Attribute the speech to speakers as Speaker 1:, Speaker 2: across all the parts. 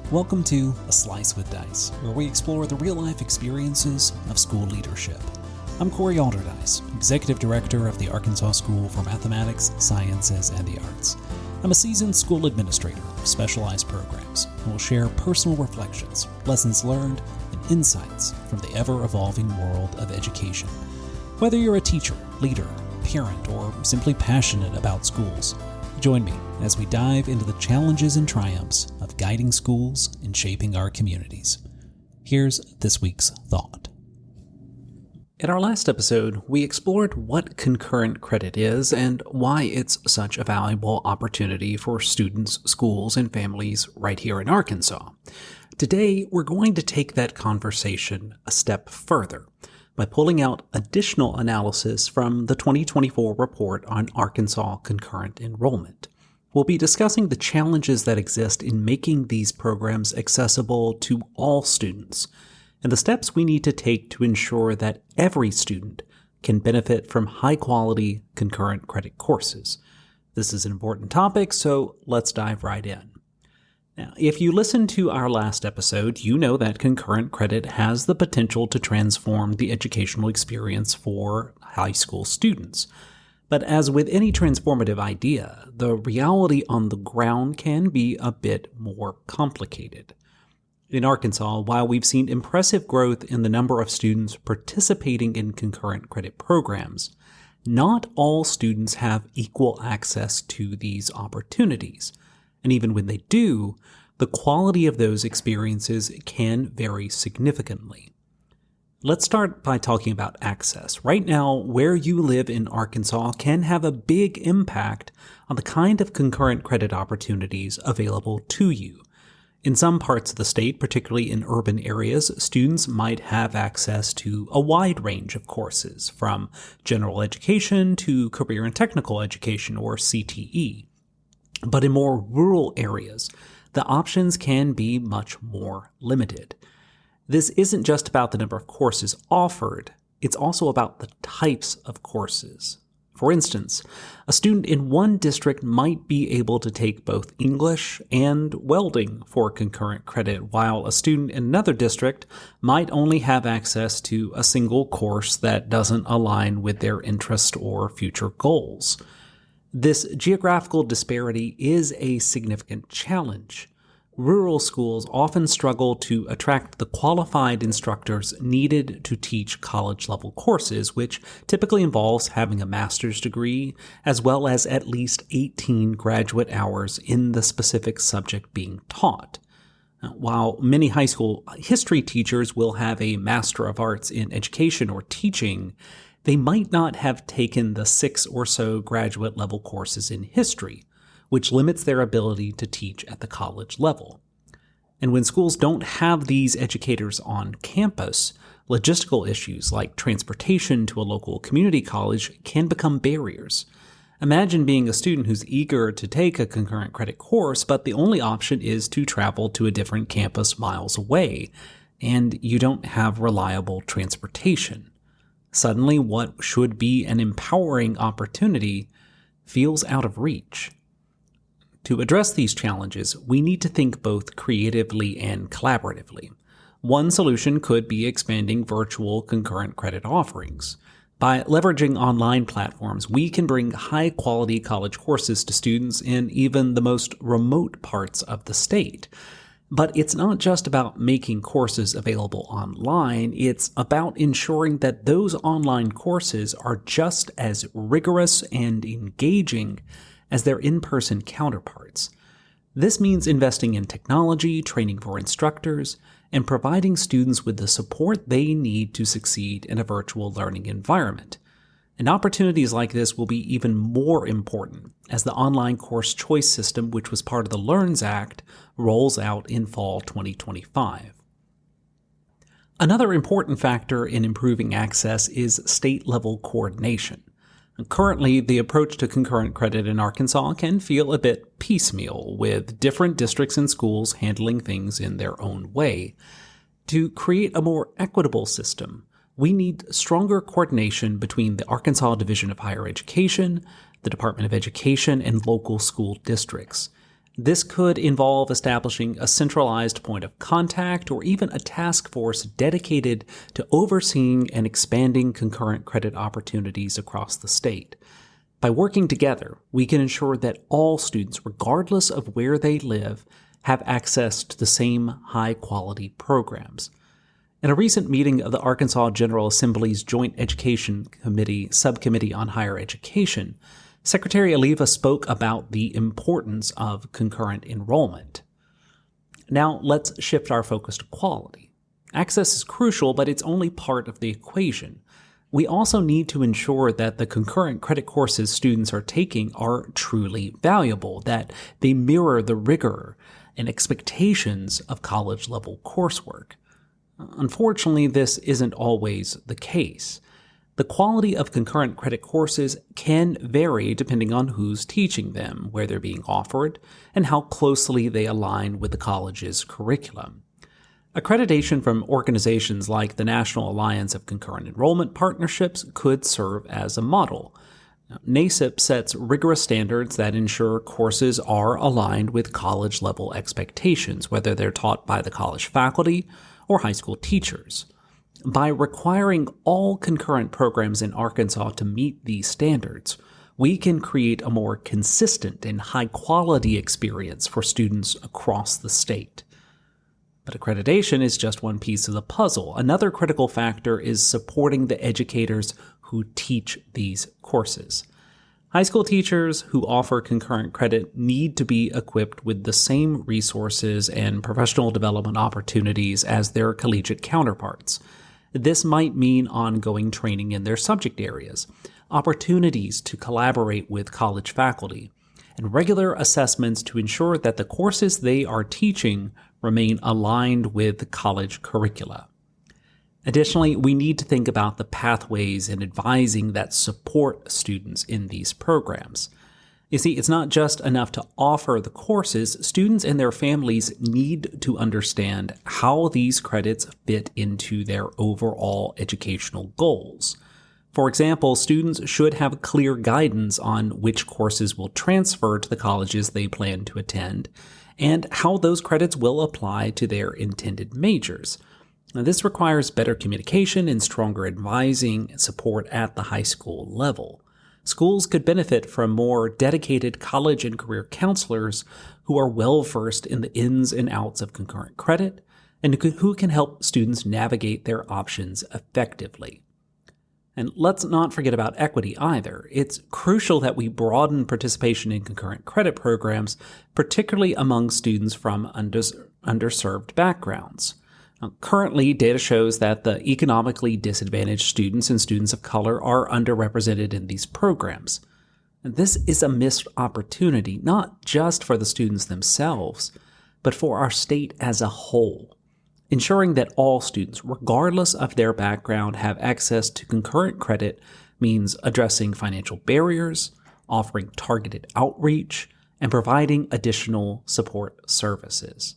Speaker 1: Welcome to A Slice with Dice, where we explore the real-life experiences of school leadership. I'm Corey Alderdice, Executive Director of the Arkansas School for Mathematics, Sciences, and the Arts. I'm a seasoned school administrator of specialized programs and will share personal reflections, lessons learned, and insights from the ever-evolving world of education. Whether you're a teacher, leader, parent, or simply passionate about schools, join me as we dive into the challenges and triumphs of guiding schools and shaping our communities. Here's this week's thought. In our last episode, we explored what concurrent credit is and why it's such a valuable opportunity for students, schools, and families right here in Arkansas. Today, we're going to take that conversation a step further by pulling out additional analysis from the 2024 report on Arkansas concurrent enrollment. We'll be discussing the challenges that exist in making these programs accessible to all students, and the steps we need to take to ensure that every student can benefit from high-quality concurrent credit courses. This is an important topic, so let's dive right in. Now, if you listened to our last episode, you know that concurrent credit has the potential to transform the educational experience for high school students. But as with any transformative idea, the reality on the ground can be a bit more complicated. In Arkansas, while we've seen impressive growth in the number of students participating in concurrent credit programs, not all students have equal access to these opportunities. And even when they do, the quality of those experiences can vary significantly. Let's start by talking about access. Right now, where you live in Arkansas can have a big impact on the kind of concurrent credit opportunities available to you. In some parts of the state, particularly in urban areas, students might have access to a wide range of courses, from general education to career and technical education, or CTE. But in more rural areas, the options can be much more limited. This isn't just about the number of courses offered, it's also about the types of courses. For instance, a student in one district might be able to take both English and welding for concurrent credit, while a student in another district might only have access to a single course that doesn't align with their interest or future goals. This geographical disparity is a significant challenge. Rural schools often struggle to attract the qualified instructors needed to teach college-level courses, which typically involves having a master's degree, as well as at least 18 graduate hours in the specific subject being taught. While many high school history teachers will have a Master of Arts in Education or Teaching, they might not have taken the 6 or so graduate-level courses in history, which limits their ability to teach at the college level. And when schools don't have these educators on campus, logistical issues like transportation to a local community college can become barriers. Imagine being a student who's eager to take a concurrent credit course, but the only option is to travel to a different campus miles away, and you don't have reliable transportation. Suddenly, what should be an empowering opportunity feels out of reach. To address these challenges, we need to think both creatively and collaboratively. One solution could be expanding virtual concurrent credit offerings. By leveraging online platforms, we can bring high-quality college courses to students in even the most remote parts of the state. But it's not just about making courses available online, it's about ensuring that those online courses are just as rigorous and engaging as their in-person counterparts. This means investing in technology, training for instructors, and providing students with the support they need to succeed in a virtual learning environment. And opportunities like this will be even more important as the online course choice system, which was part of the LEARNS Act, rolls out in fall 2025. Another important factor in improving access is state-level coordination. Currently, the approach to concurrent credit in Arkansas can feel a bit piecemeal, with different districts and schools handling things in their own way. To create a more equitable system, we need stronger coordination between the Arkansas Division of Higher Education, the Department of Education, and local school districts. This could involve establishing a centralized point of contact or even a task force dedicated to overseeing and expanding concurrent credit opportunities across the state. By working together, we can ensure that all students, regardless of where they live, have access to the same high-quality programs. In a recent meeting of the Arkansas General Assembly's Joint Education Committee Subcommittee on Higher Education, Secretary Oliva spoke about the importance of concurrent enrollment. Now let's shift our focus to quality. Access is crucial, but it's only part of the equation. We also need to ensure that the concurrent credit courses students are taking are truly valuable, that they mirror the rigor and expectations of college-level coursework. Unfortunately, this isn't always the case. The quality of concurrent credit courses can vary depending on who's teaching them, where they're being offered, and how closely they align with the college's curriculum. Accreditation from organizations like the National Alliance of Concurrent Enrollment Partnerships could serve as a model. NACEP sets rigorous standards that ensure courses are aligned with college-level expectations, whether they're taught by the college faculty or high school teachers. By requiring all concurrent programs in Arkansas to meet these standards, we can create a more consistent and high-quality experience for students across the state. But accreditation is just one piece of the puzzle. Another critical factor is supporting the educators who teach these courses. High school teachers who offer concurrent credit need to be equipped with the same resources and professional development opportunities as their collegiate counterparts. This might mean ongoing training in their subject areas, opportunities to collaborate with college faculty, and regular assessments to ensure that the courses they are teaching remain aligned with college curricula. Additionally, we need to think about the pathways and advising that support students in these programs. You see, it's not just enough to offer the courses. Students and their families need to understand how these credits fit into their overall educational goals. For example, students should have clear guidance on which courses will transfer to the colleges they plan to attend, and how those credits will apply to their intended majors. Now, this requires better communication and stronger advising and support at the high school level. Schools could benefit from more dedicated college and career counselors who are well-versed in the ins and outs of concurrent credit and who can help students navigate their options effectively. And let's not forget about equity either. It's crucial that we broaden participation in concurrent credit programs, particularly among students from underserved backgrounds. Now, currently, data shows that the economically disadvantaged students and students of color are underrepresented in these programs. And this is a missed opportunity, not just for the students themselves, but for our state as a whole. Ensuring that all students, regardless of their background, have access to concurrent credit means addressing financial barriers, offering targeted outreach, and providing additional support services.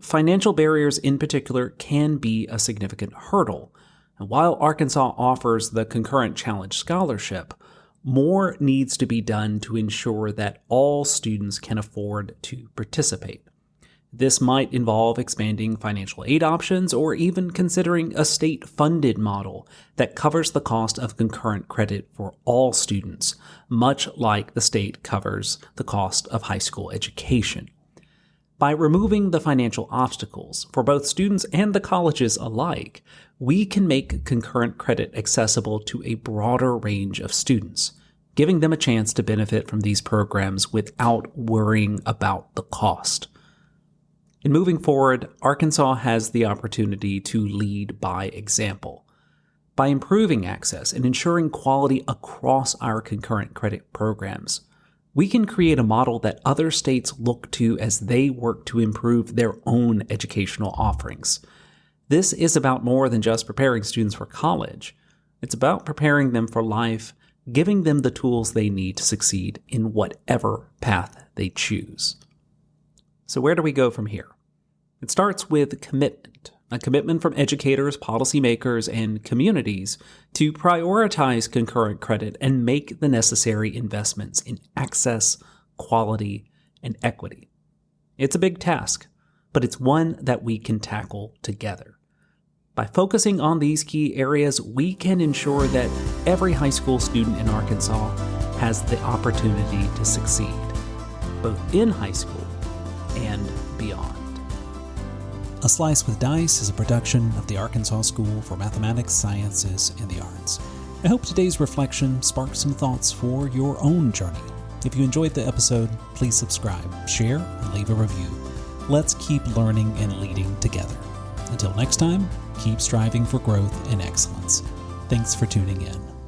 Speaker 1: Financial barriers in particular can be a significant hurdle. And while Arkansas offers the Concurrent Challenge Scholarship, more needs to be done to ensure that all students can afford to participate. This might involve expanding financial aid options or even considering a state-funded model that covers the cost of concurrent credit for all students, much like the state covers the cost of high school education. By removing the financial obstacles for both students and the colleges alike, we can make concurrent credit accessible to a broader range of students, giving them a chance to benefit from these programs without worrying about the cost. In moving forward, Arkansas has the opportunity to lead by example. By improving access and ensuring quality across our concurrent credit programs, we can create a model that other states look to as they work to improve their own educational offerings. This is about more than just preparing students for college. It's about preparing them for life, giving them the tools they need to succeed in whatever path they choose. So where do we go from here? It starts with commitment, a commitment from educators, policymakers, and communities to prioritize concurrent credit and make the necessary investments in access, quality, and equity. It's a big task, but it's one that we can tackle together. By focusing on these key areas, we can ensure that every high school student in Arkansas has the opportunity to succeed, both in high school and beyond. A Slice with Dice is a production of the Arkansas School for Mathematics, Sciences, and the Arts. I hope today's reflection sparked some thoughts for your own journey. If you enjoyed the episode, please subscribe, share, and leave a review. Let's keep learning and leading together. Until next time, keep striving for growth and excellence. Thanks for tuning in.